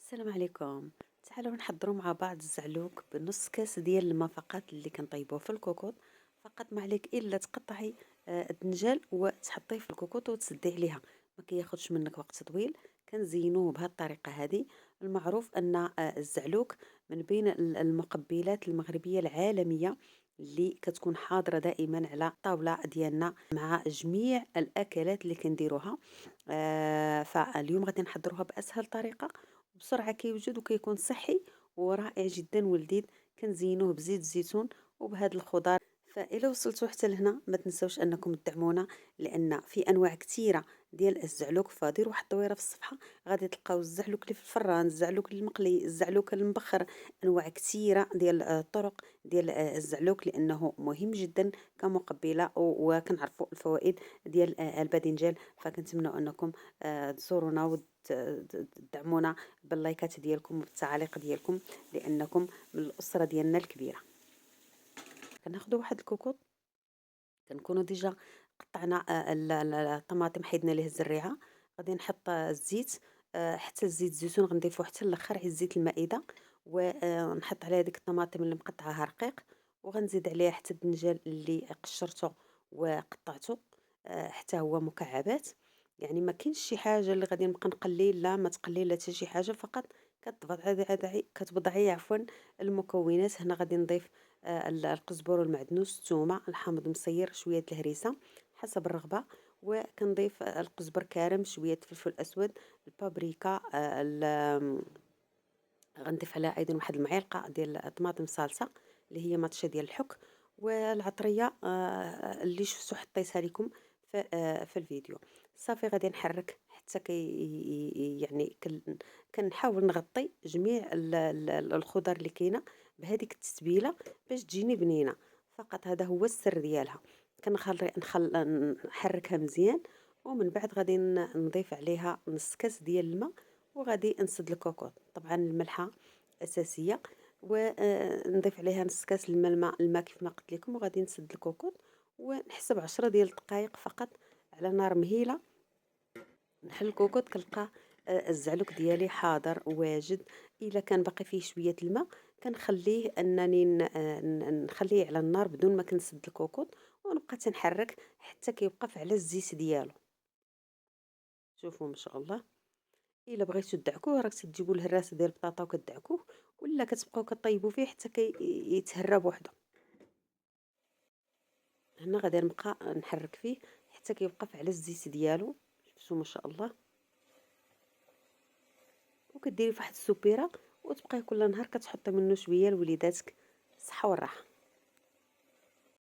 السلام عليكم. تعالوا نحضروا مع بعض الزعلوك بنص كاس ديال الماء فقط اللي كنطيبوه في الكوكوط. فقط ما عليك الا تقطعي الدنجال وتحطيه في الكوكوط وتسدي عليها. ما كياخدش منك وقت طويل. كنزينوه بهذه الطريقه هذه. المعروف ان الزعلوك من بين المقبلات المغربيه العالميه اللي كتكون حاضره دائما على الطاوله ديالنا مع جميع الاكلات اللي كنديروها. فاليوم غادي نحضروها باسهل طريقه، بسرعة كيوجد وكيكون صحي ورائع جدا ولذيذ. كنزينوه بزيت الزيتون وبهاد الخضار. فإلا وصلتوا حتى لهنا ما تنسوش انكم تدعمونا، لان في انواع كثيره ديال الزعلوك. فديروا واحد الدويره في الصفحه، غادي تلقاو الزعلوك اللي في الفران، الزعلوك المقلي، الزعلوك المبخر. انواع كثيره ديال الطرق ديال الزعلوك، لانه مهم جدا كمقبله وكنعرفوا الفوائد ديال الباذنجان. فكنتمنى انكم تزورونا تدعمونا باللايكات ديالكم وبالتعاليق ديالكم، لانكم من الاسره ديالنا الكبيره. كناخذوا واحد الكوكوط، كنكونوا ديجا قطعنا الطماطم، حيدنا ليه الزريعه. غادي نحط الزيت، حتى الزيت الزيتون غنضيفو حتى الاخر، حيت زيت المائده. ونحط عليها ديك الطماطم اللي مقطعاها رقيق، وغنزيد عليها حتى الدنجال اللي قشرته وقطعته حتى هو مكعبات. يعني ما كاينش شي حاجه اللي غادي نبقى نقلي، لا ما تقلي لا حتى شي حاجه، فقط كتبضعي عفوا المكونات. هنا غادي نضيف القزبر والمعدنوس، الثومه، الحامض مصير، شويه الهريسه حسب الرغبه. وكنضيف القزبر كارم، شويه فلفل اسود، البابريكا، غنضيف عليها ايضا واحد المعلقه ديال طماطم صلصه اللي هي مطشه ديال الحك، والعطريه اللي شفتو حطيتها لكم في الفيديو. صافي غادي نحرك حتى يعني كنحاول نغطي جميع الخضر اللي كاينه بهذيك التتبيله باش تجيني بنينه. فقط هذا هو السر ديالها. نحركها مزيان، ومن بعد غادي نضيف عليها نص كاس ديال الماء، وغادي نسد الكوكوط. طبعا الملحه اساسيه، ونضيف عليها نص كاس الماء كيف ما قلت لكم، وغادي نسد الكوكوط ونحسب 10 ديال الدقائق فقط على نار مهيله. نحل الكوكوط كنلقى الزعلوك ديالي حاضر واجد. الا كان باقي فيه شويه الماء كنخليه انني نخليه على النار بدون ما كنسد الكوكوط، ونبقى تنحرك حتى كيوقف على الزيت ديالو. شوفوا ما شاء الله. الا بغيتو تدعكوه راك تجيبوا الهراسه ديال البطاطا وكتدعكوه، ولا كتبقاو كطيبوا فيه حتى يتهرى بوحدو. هنا غادي نبقى نحرك فيه حتى كيوقف على الزيت ديالو. شفتوا ما شاء الله. وكديري فواحد السوبيره وتبقاي كل نهار كتحطي منه شويه لوليداتك. الصحه والراحه.